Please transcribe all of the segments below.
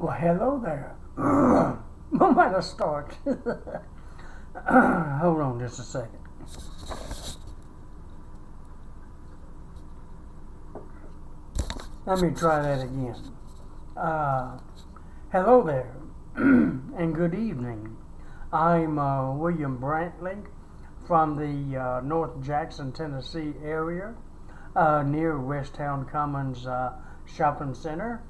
Well, hello there. I might have start. Hold on just a second. Let me try that again. Hello there, and good evening. I'm William Brantley from the North Jackson, Tennessee area, near Westtown Commons Shopping Center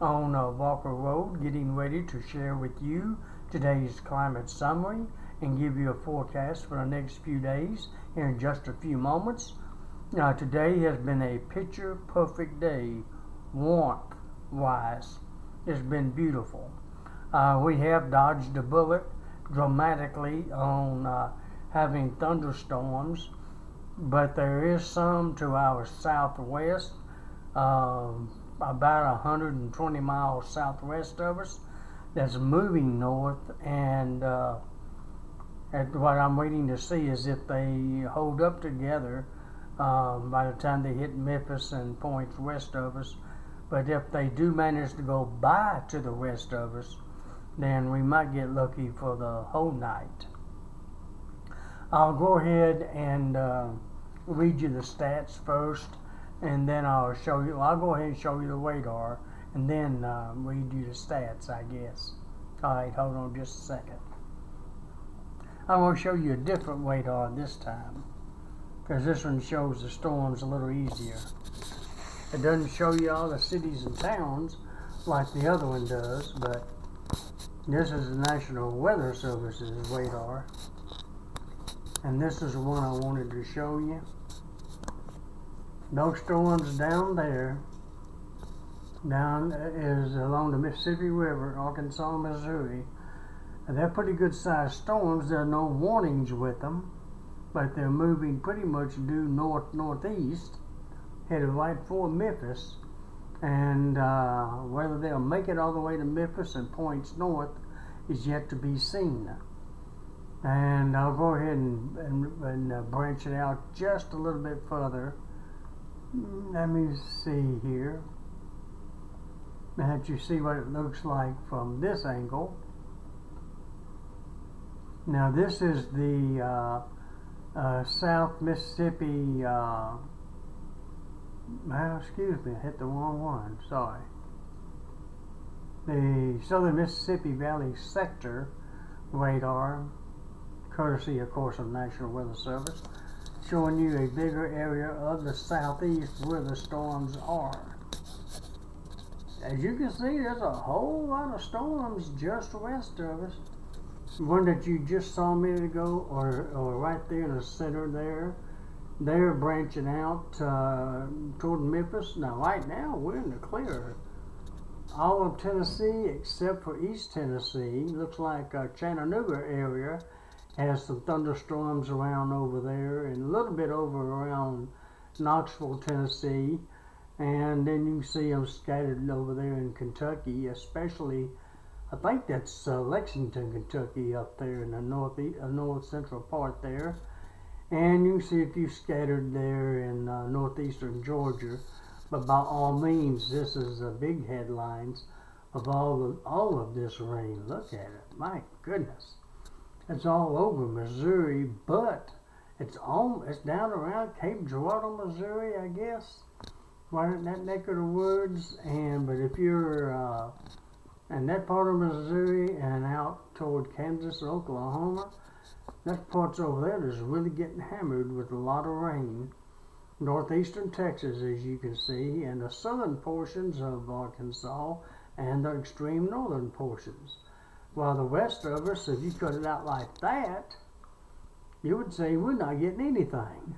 on Walker Road, getting ready to share with you today's climate summary and give you a forecast for the next few days here in just a few moments. Today has been a picture perfect day, warmth wise. It's been beautiful. We have dodged a bullet dramatically on having thunderstorms, but there is some to our southwest, about 120 miles southwest of us, that's moving north, and what I'm waiting to see is if they hold up together by the time they hit Memphis and points west of us. But if they do manage to go by to the west of us, then we might get lucky for the whole night. I'll go ahead and read you the stats first, and then I'll go ahead and show you the radar, and then read you the stats, I guess. Alright, hold on just a second. I'm going to show you a different radar this time, because this one shows the storms a little easier. It doesn't show you all the cities and towns like the other one does, but this is the National Weather Service's radar. And this is the one I wanted to show you. Those storms down there, is along the Mississippi River, Arkansas, Missouri. And they're pretty good sized storms. There are no warnings with them, but they're moving pretty much due northeast, headed right for Memphis. And whether they'll make it all the way to Memphis and points north is yet to be seen. And I'll go ahead and branch it out just a little bit further. Let me see here. That you see what it looks like from this angle. Now this is the South Mississippi, excuse me, I hit the wrong one, sorry. The Southern Mississippi Valley Sector radar, courtesy of course of National Weather Service, showing you a bigger area of the southeast where the storms are. As you can see, there's a whole lot of storms just west of us. One that you just saw a minute ago, or right there in the center there, they're branching out toward Memphis. Now right now we're in the clear. All of Tennessee except for East Tennessee, looks like Chattanooga area has some thunderstorms around over there, and a little bit over around Knoxville, Tennessee. And then you see them scattered over there in Kentucky, especially, I think that's Lexington, Kentucky, up there in the north central part there. And you can see a few scattered there in northeastern Georgia. But by all means, this is the big headlines of all of this rain. Look at it, my goodness. It's all over Missouri, but it's down around Cape Girardeau, Missouri, I guess, right in that neck of the woods. But if you're in that part of Missouri and out toward Kansas and Oklahoma, that part's over there that's really getting hammered with a lot of rain. Northeastern Texas, as you can see, and the southern portions of Arkansas and the extreme northern portions. While the rest of us, if you cut it out like that, you would say we're not getting anything.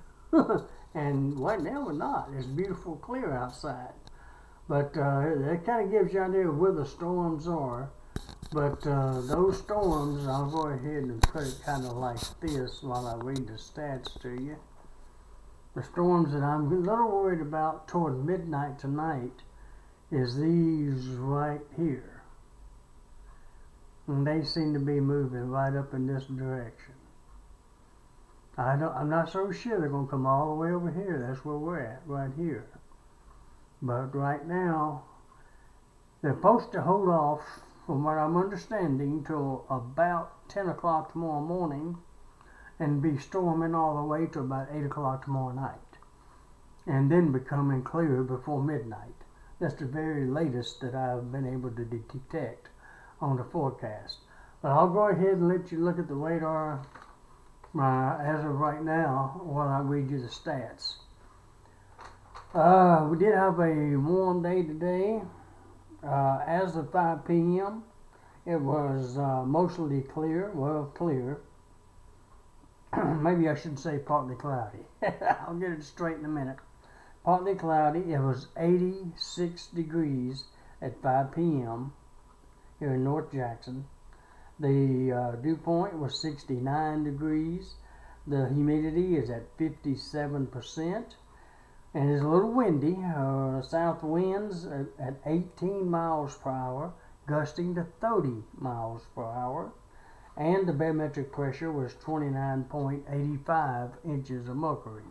And right now we're not. It's beautiful clear outside. But that kind of gives you an idea of where the storms are. But those storms, I'll go ahead and put it kind of like this while I read the stats to you. The storms that I'm a little worried about toward midnight tonight is these right here. And they seem to be moving right up in this direction. I'm not so sure they're going to come all the way over here. That's where we're at, right here. But right now, They're supposed to hold off, from what I'm understanding, till about 10 o'clock tomorrow morning and be storming all the way to about 8 o'clock tomorrow night, and then becoming clear before midnight. That's the very latest that I've been able to detect on the forecast. But I'll go ahead and let you look at the radar as of right now while I read you the stats. We did have a warm day today. As of 5 p.m., it was mostly clear. Well, clear. Maybe I should say partly cloudy. I'll get it straight in a minute. Partly cloudy. It was 86 degrees at 5 p.m. here in North Jackson. The dew point was 69 degrees. The humidity is at 57%. And it's a little windy. South winds at 18 miles per hour, gusting to 30 miles per hour. And the barometric pressure was 29.85 inches of mercury.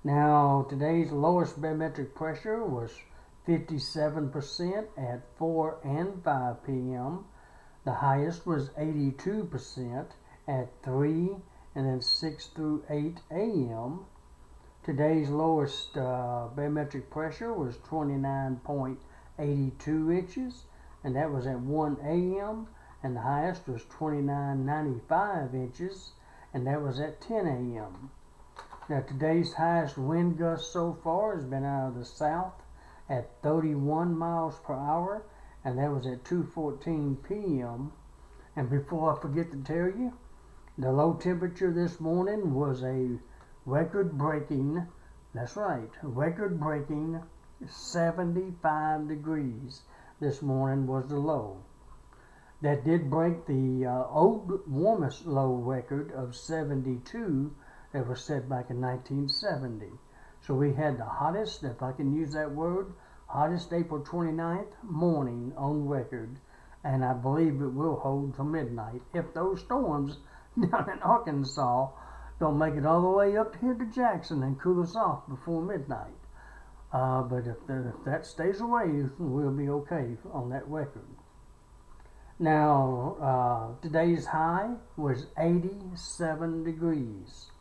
Now, today's lowest barometric pressure was 57% at 4 and 5 p.m. The highest was 82% at 3 and then 6 through 8 a.m. Today's lowest barometric pressure was 29.82 inches, and that was at 1 a.m. And the highest was 29.95 inches, and that was at 10 a.m. Now, today's highest wind gust so far has been out of the south at 31 miles per hour, and that was at 2:14 p.m. And before I forget to tell you, the low temperature this morning was a record-breaking, that's right, record-breaking 75 degrees this morning was the low. That did break the old warmest low record of 72 that was set back in 1970. So we had the hottest, if I can use that word, hottest April 29th morning on record, and I believe it will hold till midnight if those storms down in Arkansas don't make it all the way up here to Jackson and cool us off before midnight. But if that stays away, we'll be okay on that record. Now, today's high was 87 degrees.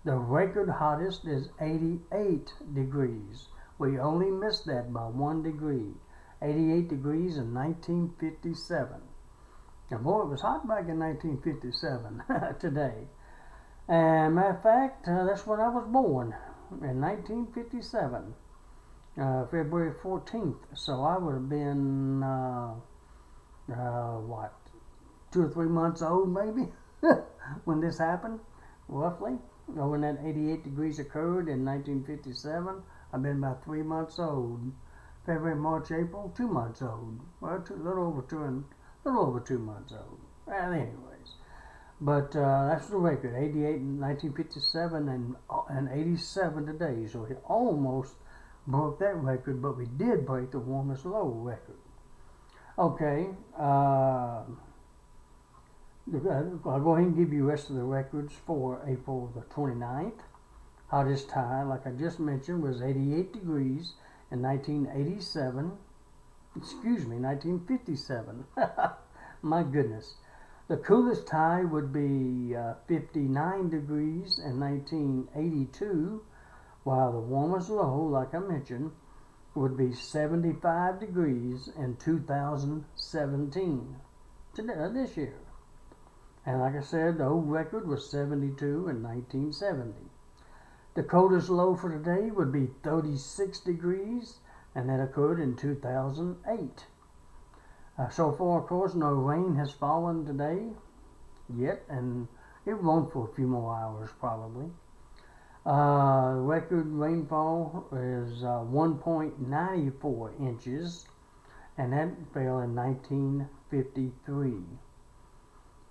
The record hottest is 88 degrees. We only missed that by 1 degree. 88 degrees in 1957. Now, boy, it was hot back in 1957 today. And matter of fact, that's when I was born, in 1957, February 14th. So I would have been, what, 2 or 3 months old maybe, when this happened, roughly. When that 88 degrees occurred in 1957, I've been about 3 months old. February, March, April, 2 months old. Well, a little over 2 months old. Well, anyways. But that's the record, 88 in 1957 and 87 today. So we almost broke that record, but we did break the warmest low record. Okay, I'll go ahead and give you the rest of the records for April the 29th. Hottest high, like I just mentioned, was 88 degrees in 1957. My goodness. The coolest high would be 59 degrees in 1982, while the warmest low, like I mentioned, would be 75 degrees in 2017, this year. And like I said, the old record was 72 in 1970. The coldest low for today would be 36 degrees, and that occurred in 2008. So far, of course, no rain has fallen today yet, and it won't for a few more hours probably. Record rainfall is 1.94 inches, and that fell in 1953.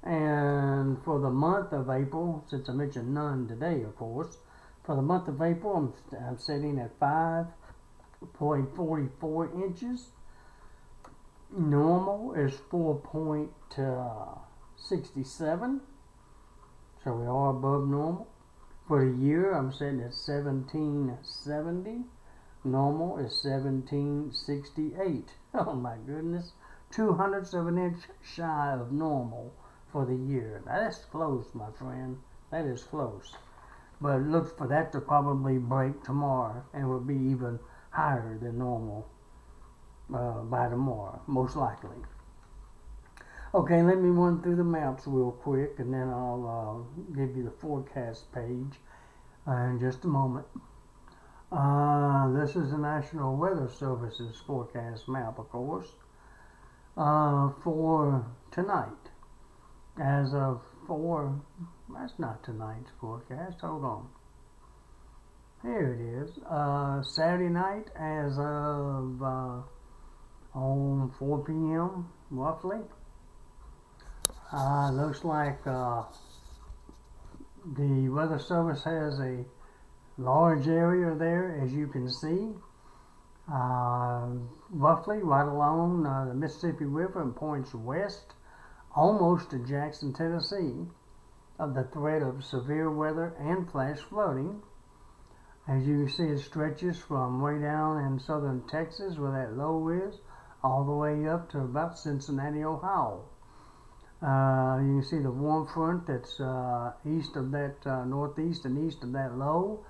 And for the month of April, since I mentioned none today, of course, for the month of April, I'm sitting at 5.44 inches. Normal is 4.67, so we are above normal. For the year, I'm sitting at 1770, Normal is 1768. Oh my goodness. 2/100 of an inch shy of normal for the year. That's close, my friend. That is close. But look for that to probably break tomorrow and will be even higher than normal by tomorrow, most likely. Okay, let me run through the maps real quick, and then I'll give you the forecast page in just a moment. This is the National Weather Service's forecast map, of course, for tonight. As of that's not tonight's forecast, hold on. Here it is. Saturday night as of on 4 p.m. roughly. Looks like the Weather Service has a large area there, as you can see, roughly right along the Mississippi River and points west, almost to Jackson, Tennessee, of the threat of severe weather and flash flooding. As you can see, it stretches from way down in southern Texas, where that low is, all the way up to about Cincinnati, Ohio. You can see the warm front that's east of that, northeast and east of that low,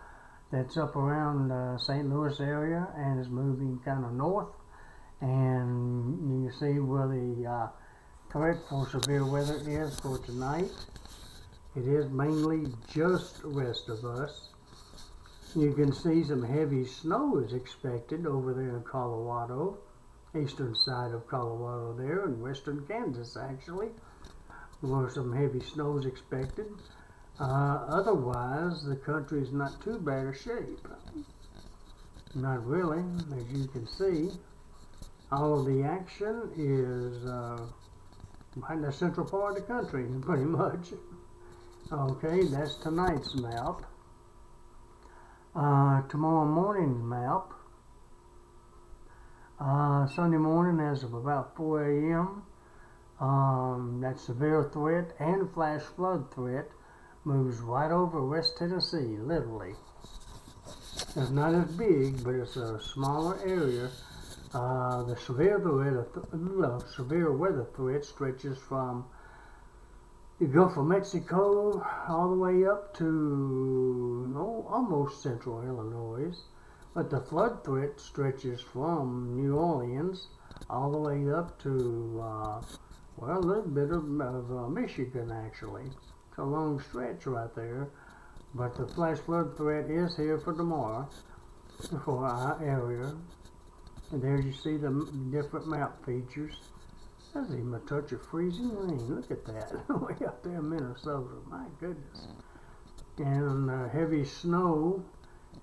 that's up around St. Louis area and is moving kind of north. And you can see where the threat for severe weather is for tonight. It is mainly just west of us. You can see some heavy snow is expected over there in Colorado, eastern side of Colorado there, and western Kansas actually, where some heavy snow is expected. Otherwise, the country is not too bad a shape. Not really, as you can see. All of the action is right in the central part of the country, pretty much. Okay, that's tonight's map. Tomorrow morning's map. Sunday morning as of about 4 a.m. That severe threat and flash flood threat moves right over West Tennessee, literally. It's not as big, but it's a smaller area. The severe weather threat stretches from the Gulf of Mexico all the way up to almost central Illinois. But the flood threat stretches from New Orleans all the way up to, well, a little bit of Michigan, actually. It's a long stretch right there. But the flash flood threat is here for tomorrow for our area. And there you see the different map features. There's even a touch of freezing rain. Look at that. Way up there in Minnesota. My goodness. And heavy snow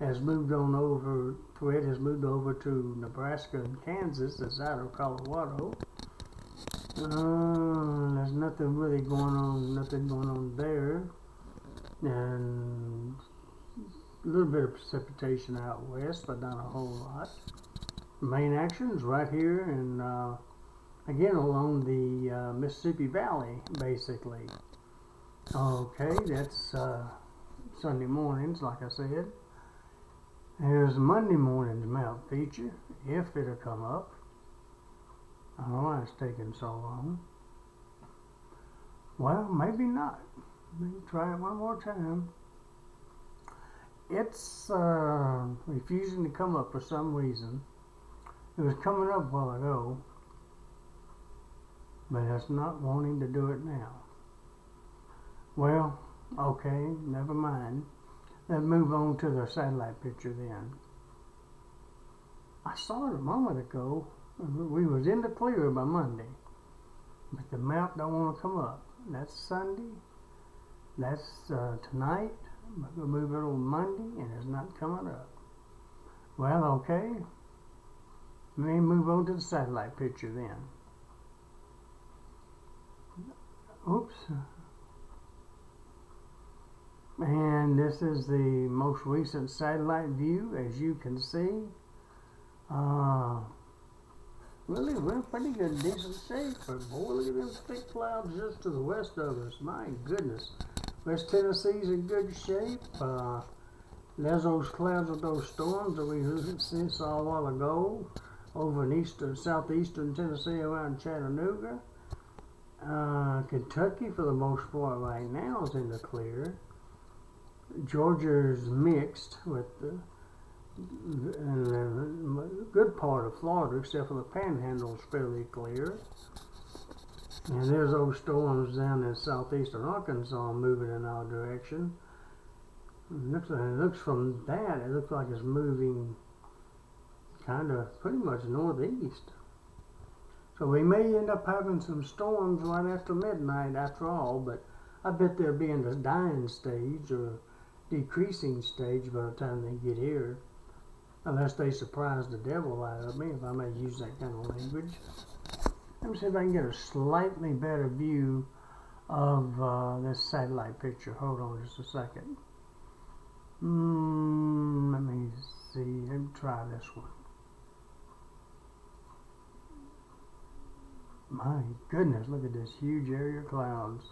has moved on over, threat has moved over to Nebraska and Kansas, that's out of Colorado. There's nothing really going on there. And a little bit of precipitation out west, but not a whole lot. Main actions right here and again along the Mississippi Valley, basically. Okay, that's Sunday mornings, like I said. Here's Monday morning's map feature, if it'll come up. I don't know why it's taking so long. Well, maybe not. Let me try it one more time. It's refusing to come up for some reason. It was coming up a while ago, but it's not wanting to do it now. Well, okay, never mind. Let's move on to the satellite picture then. I saw it a moment ago. We was in the clear by Monday, but the map don't want to come up. That's Sunday. That's tonight. We'll move it on Monday, and it's not coming up. Well, okay. Let me move on to the satellite picture then. Oops. And this is the most recent satellite view, as you can see. Really, we're in pretty good, decent shape. But boy, look at them thick clouds just to the west of us. My goodness. West Tennessee's in good shape. There's those clouds of those storms that we saw a while ago over in southeastern Tennessee around Chattanooga. Kentucky, for the most part right now, is in the clear. Georgia's mixed with and a good part of Florida, except for the Panhandle, is fairly clear. And there's those storms down in southeastern Arkansas moving in our direction. It looks from that, it looks like it's moving kind of pretty much northeast. So we may end up having some storms right after midnight after all, but I bet they'll be in the dying stage or decreasing stage by the time they get here. Unless they surprise the devil out of me, if I may use that kind of language. Let me see if I can get a slightly better view of this satellite picture. Hold on just a second. Let me see. Let me try this one. My goodness, look at this huge area of clouds.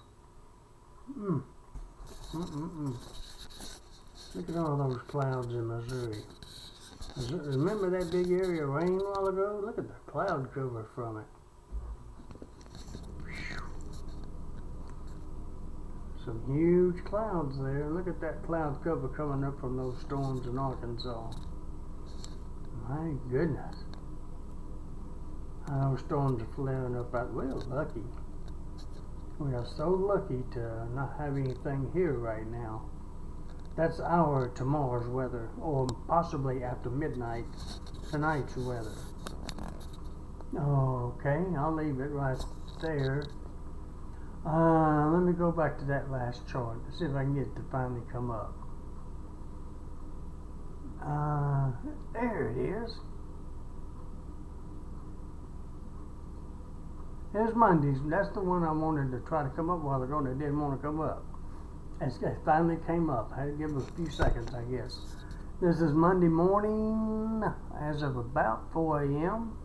Look at all those clouds in Missouri. Remember that big area of rain a while ago? Look at the cloud cover from it. Some huge clouds there. Look at that cloud cover coming up from those storms in Arkansas. My goodness. Those storms are flaring up out. We're lucky. We are so lucky to not have anything here right now. That's tomorrow's weather, or possibly after midnight, tonight's weather. Okay, I'll leave it right there. Let me go back to that last chart. Let's see if I can get it to finally come up. There it is. Here's Monday's. That's the one I wanted to try to come up a while ago, and it didn't want to come up. It finally came up. I had to give it a few seconds, I guess. This is Monday morning, as of about 4 a.m.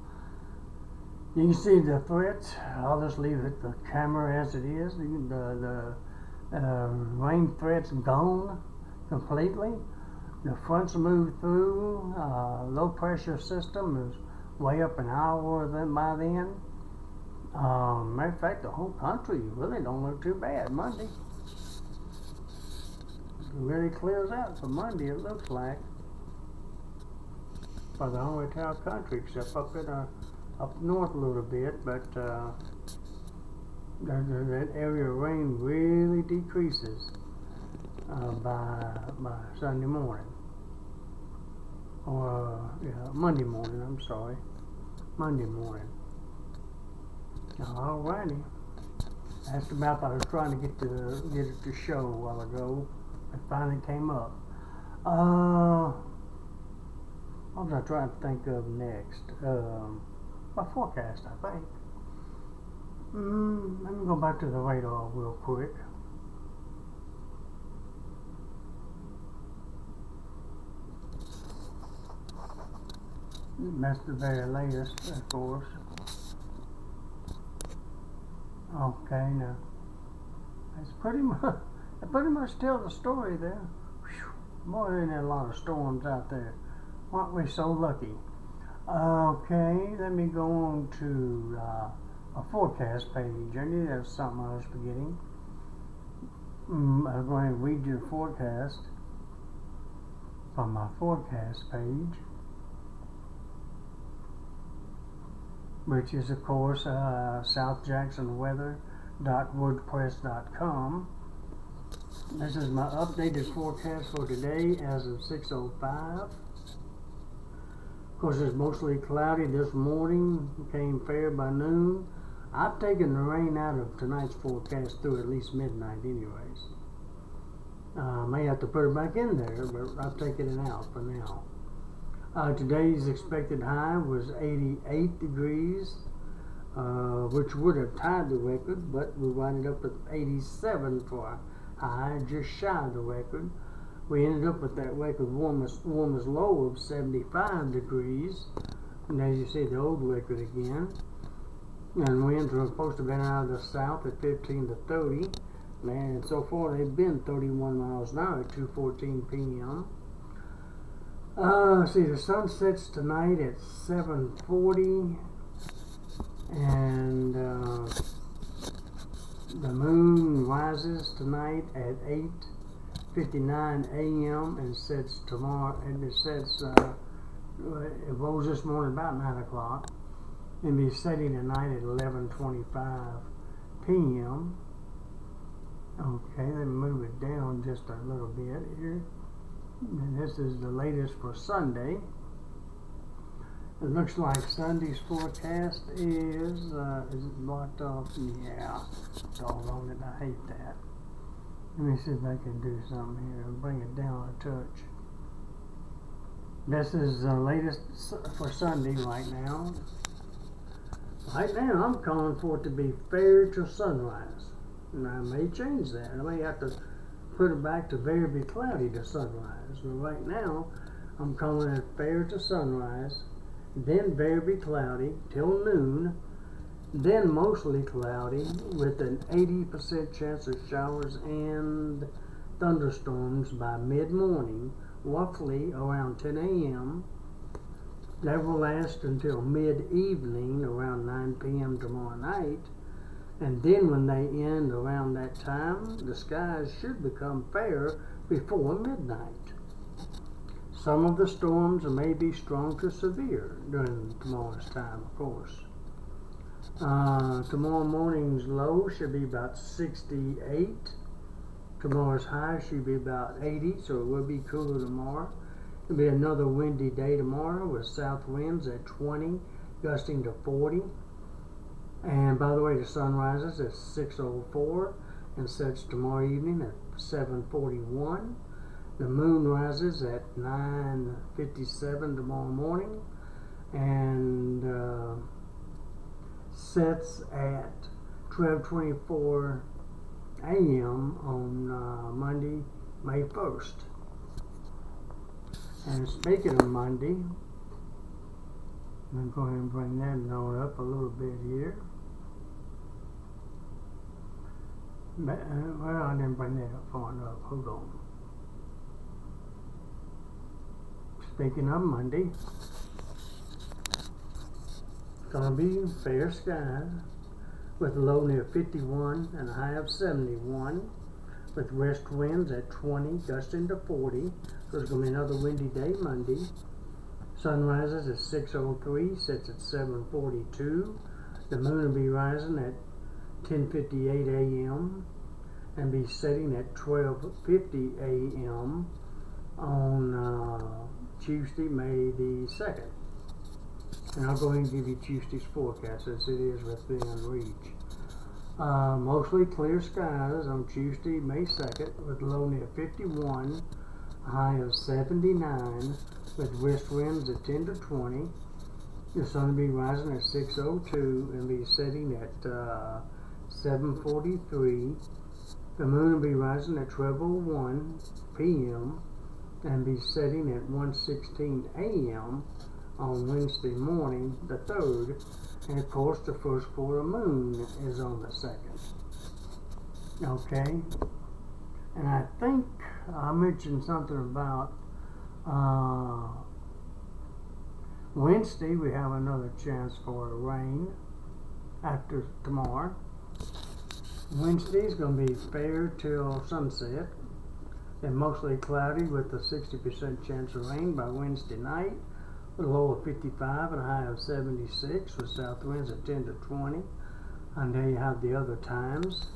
You can see the threats. I'll just leave the camera as it is. The rain threat's gone completely. The fronts moved through. Low pressure system is way up an hour by then. Matter of fact, the whole country really don't look too bad Monday. It really clears out for Monday, it looks like. For the whole entire country, except up north a little bit, but that area of rain really decreases by Sunday morning. Or Monday morning, I'm sorry. Monday morning. Alrighty. That's the map I was trying to get it to show a while ago. It finally came up. What was I trying to think of next? My forecast, I think. Let me go back to the radar real quick. That's the very latest, of course. Okay, now it's pretty much tells the story there. Whew. Boy, there ain't a lot of storms out there. Aren't we so lucky? Okay, let me go on to a forecast page. I knew that was something I was forgetting. I'm going to read you the forecast from my forecast page, which is, of course, southjacksonweather.wordpress.com. This is my updated forecast for today as of 6:05. Of course, it's mostly cloudy this morning. Became fair by noon. I've taken the rain out of tonight's forecast through at least midnight anyways. May have to put it back in there, but I've taken it out for now. Today's expected high was 88 degrees, which would have tied the record, but we wound up at 87 for a high, just shy of the record. We ended up with that record warmest low of 75 degrees, and as you see the old record again. And winds were supposed to have been out of the south at 15 to 30, and so far they've been 31 miles an hour at 2:14 p.m. See, the sun sets tonight at 7:40, and the moon rises tonight at 8:59 a.m. and sets tomorrow, and it sets, it rose this morning about 9 o'clock, and be setting tonight at 11:25 p.m. Okay, let me move it down just a little bit here. And this is the latest for Sunday. It looks like Sunday's forecast is it blocked off? Yeah, doggone it, I hate that. Let me see if I can do something here and bring it down a touch. This is the latest for Sunday right now. Right now, I'm calling for it to be fair till sunrise. And I may change that. I may have to put it back to variably cloudy to sunrise. But right now, I'm calling it fair to sunrise, then variably cloudy till noon, then mostly cloudy with an 80% chance of showers and thunderstorms by mid-morning, roughly around 10 a.m. That will last until mid-evening, around 9 p.m. tomorrow night. And then when they end around that time, the skies should become fair before midnight. Some of the storms may be strong to severe during tomorrow's time, of course. Tomorrow morning's low should be about 68. Tomorrow's high should be about 80, so it will be cooler tomorrow. It'll be another windy day tomorrow with south winds at 20, gusting to 40. And by the way, the sun rises at 6:04 and sets tomorrow evening at 7:41. The moon rises at 9:57 tomorrow morning and sets at 12:24 a.m. on Monday, May 1st. And speaking of Monday, I'm going to go ahead and bring that note up a little bit here. Well, I didn't bring that up far enough. Hold on. Speaking of Monday, it's going to be fair skies with a low near 51 and a high of 71, with west winds at 20, gusting to 40. So it's going to be another windy day Monday. Sun rises at 6:03, sets at 7:42. The moon will be rising at 10:58 a.m. and be setting at 12:50 a.m. on Tuesday, May the 2nd. And I'll go ahead and give you Tuesday's forecast as it is within reach. Mostly clear skies on Tuesday, May 2nd, with low near 51, high of 79, with west winds at 10 to 20. The sun will be rising at 6:02 and be setting at 7:43. The moon will be rising at 12:01 p.m. and be setting at 1:16 a.m. on Wednesday morning, the 3rd. And of course, the first quarter moon is on the 2nd. Okay. And I think I mentioned something about Wednesday. We have another chance for rain after tomorrow. Wednesday is going to be fair till sunset and mostly cloudy with a 60% chance of rain by Wednesday night, with a low of 55 and a high of 76 with south winds at 10 to 20. And there you have the other times.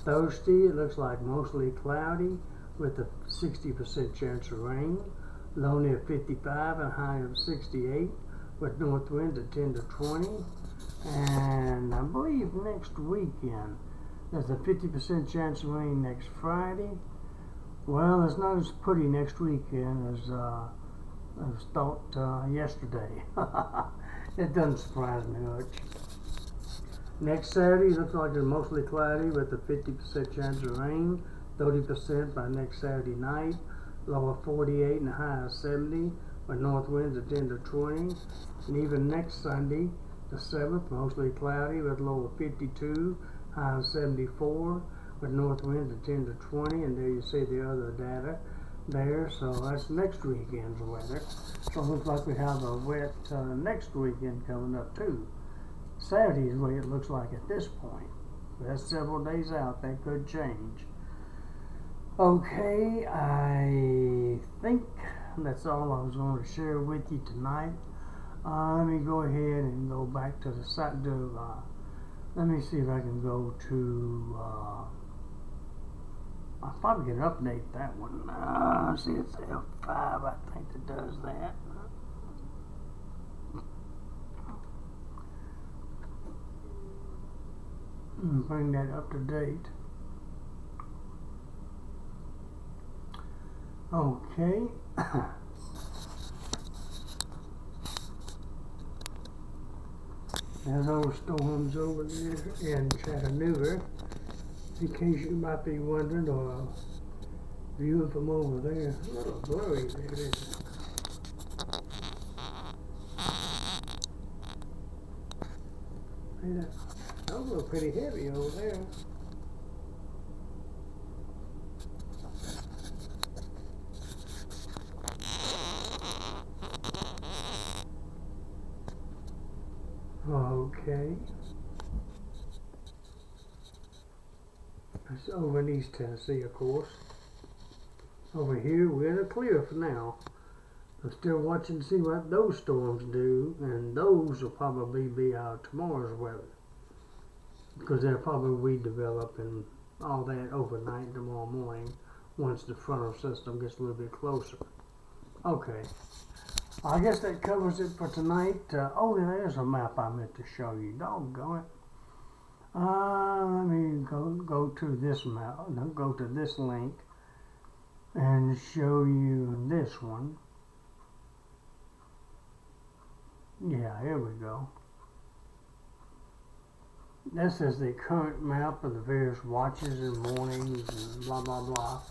Thursday, it looks like mostly cloudy with a 60% chance of rain, low near 55 and a high of 68 with north winds at 10 to 20. And I believe next weekend there's a 50% chance of rain next Friday. Well, it's not as pretty next weekend as I was thought yesterday. It doesn't surprise me much. Next Saturday looks like it's mostly cloudy with a 50% chance of rain, 30% by next Saturday night, low of 48 and a high of 70 with north winds at 10 to 20. And even next Sunday, the 7th, mostly cloudy with low of 52, high of 74 with north winds at 10 to 20. And there you see the other data. there, so that's next weekend's weather. So it looks like we have a wet next weekend coming up too. Saturday's the way it looks like at this point. That's several days out. That could change. Okay, I think that's all I was going to share with you tonight. Let me go ahead and go back to the site. Let me see if I can go to. I'll probably can update that one. See, it's F5. I think that does that. Bring that up to date. Okay. There's those storms over there in Chattanooga, in case you might be wondering, or viewing from over there. A little blurry there, isn't it? Yeah, those look pretty heavy over there. Okay. That's over in East Tennessee, of course. Over here, we're in the clear for now. I'm still watching to see what those storms do, and those will probably be our tomorrow's weather, because they'll probably develop and all that overnight tomorrow morning once the frontal system gets a little bit closer. Okay. I guess that covers it for tonight. Oh, there's a map I meant to show you. Doggone it. Let me go to this map. Go to this link and show you this one. Yeah, here we go. This is the current map of the various watches and mornings and blah blah blah.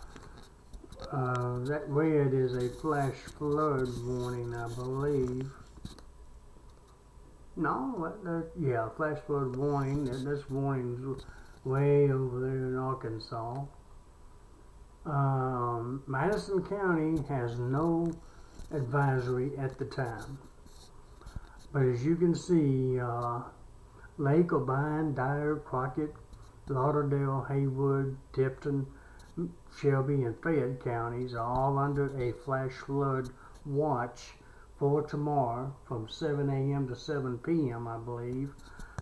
That red is a flash flood warning, I believe. No, yeah, flash flood warning. This warning's way over there in Arkansas. Madison County has no advisory at the time. But as you can see, Lake, Obion, Dyer, Crockett, Lauderdale, Haywood, Tipton, Shelby, and Fayette counties are all under a flash flood watch for tomorrow from 7 a.m. to 7 p.m., I believe,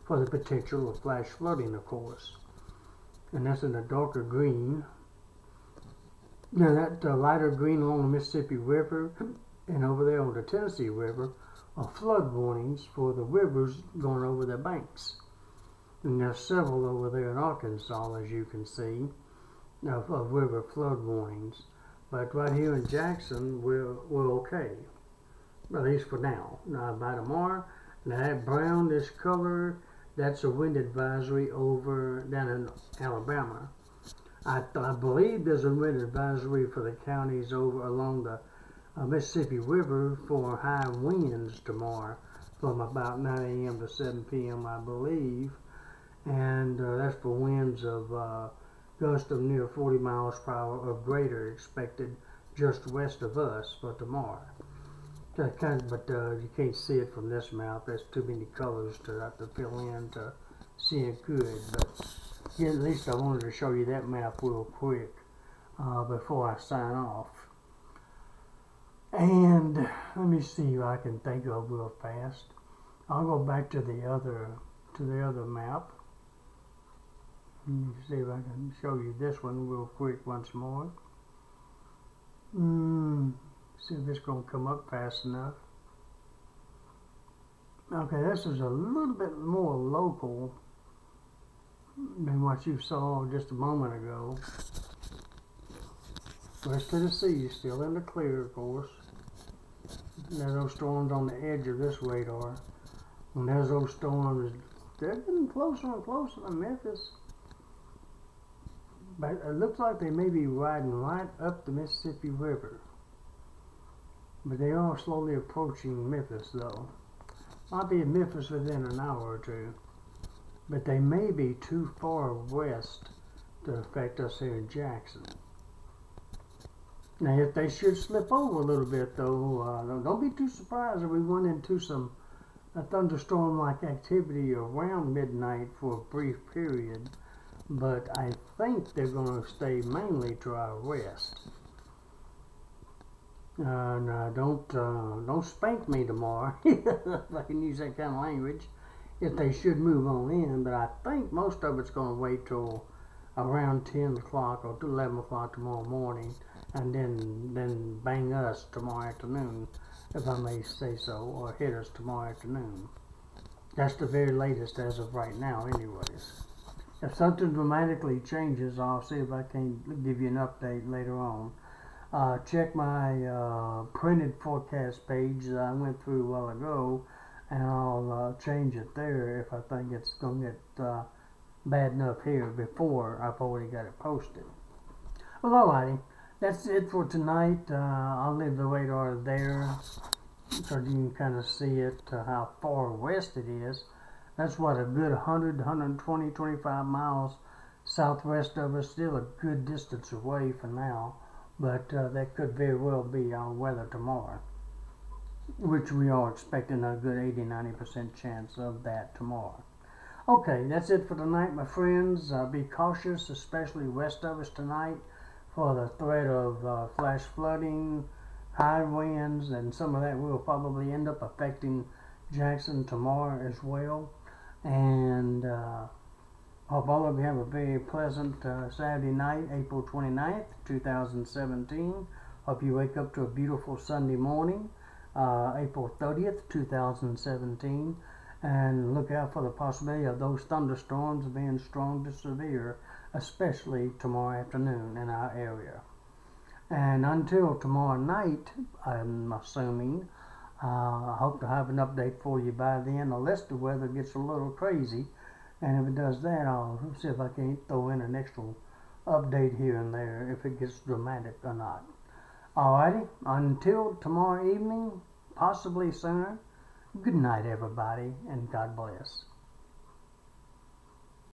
for the potential of flash flooding, of course. And that's in a darker green. Now that lighter green along the Mississippi River and over there on the Tennessee River are flood warnings for the rivers going over their banks. And there's several over there in Arkansas, as you can see, of river flood warnings. But right here in Jackson, we're okay, at least for now. Now by tomorrow, now that brown, this color, that's a wind advisory over down in Alabama. I believe there's a wind advisory for the counties over along the Mississippi River for high winds tomorrow from about 9 a.m. to 7 p.m. I believe, and that's for winds of gusts of near 40 miles per hour or greater expected just west of us for tomorrow. But you can't see it from this map. There's too many colors to have to fill in to see it good. But yeah, at least I wanted to show you that map real quick before I sign off. And let me see what I can think of real fast. I'll go back to the other map. Let me see if I can show you this one real quick once more. See if it's going to come up fast enough. Okay, this is a little bit more local than what you saw just a moment ago. West Tennessee is still in the clear, of course. There's those storms on the edge of this radar. And there's those storms, they're getting closer and closer to Memphis. But it looks like they may be riding right up the Mississippi River. But they are slowly approaching Memphis, though. Might be in Memphis within an hour or two. But they may be too far west to affect us here in Jackson. Now, if they should slip over a little bit, though, don't be too surprised if we run into a thunderstorm-like activity around midnight for a brief period. But I think they're going to stay mainly to our west. Now, don't spank me tomorrow, if I can use that kind of language, if they should move on in. But I think most of it's going to wait till around 10 o'clock or 11 o'clock tomorrow morning, and then bang us tomorrow afternoon, if I may say so, or hit us tomorrow afternoon. That's the very latest as of right now, anyways. If something dramatically changes, I'll see if I can give you an update later on. Check my printed forecast page that I went through a while ago, and I'll change it there if I think it's going to get bad enough here before I've already got it posted. Well, alrighty, that's it for tonight. I'll leave the radar there so you can kind of see it, how far west it is. That's what, a good 100, 120, 25 miles southwest of us. Still a good distance away for now, but that could very well be our weather tomorrow, which we are expecting a good 80-90% chance of that tomorrow. Okay, that's it for tonight, my friends. Be cautious, especially west of us tonight, for the threat of flash flooding, high winds, and some of that will probably end up affecting Jackson tomorrow as well. And hope all of you have a very pleasant Saturday night, April 29th, 2017. Hope you wake up to a beautiful Sunday morning, April 30th, 2017. And look out for the possibility of those thunderstorms being strong to severe, especially tomorrow afternoon in our area. And until tomorrow night, I'm assuming, I hope to have an update for you by then, unless the weather gets a little crazy. And if it does that, I'll see if I can throw in an extra update here and there, if it gets dramatic or not. Alrighty, until tomorrow evening, possibly sooner, good night, everybody, and God bless.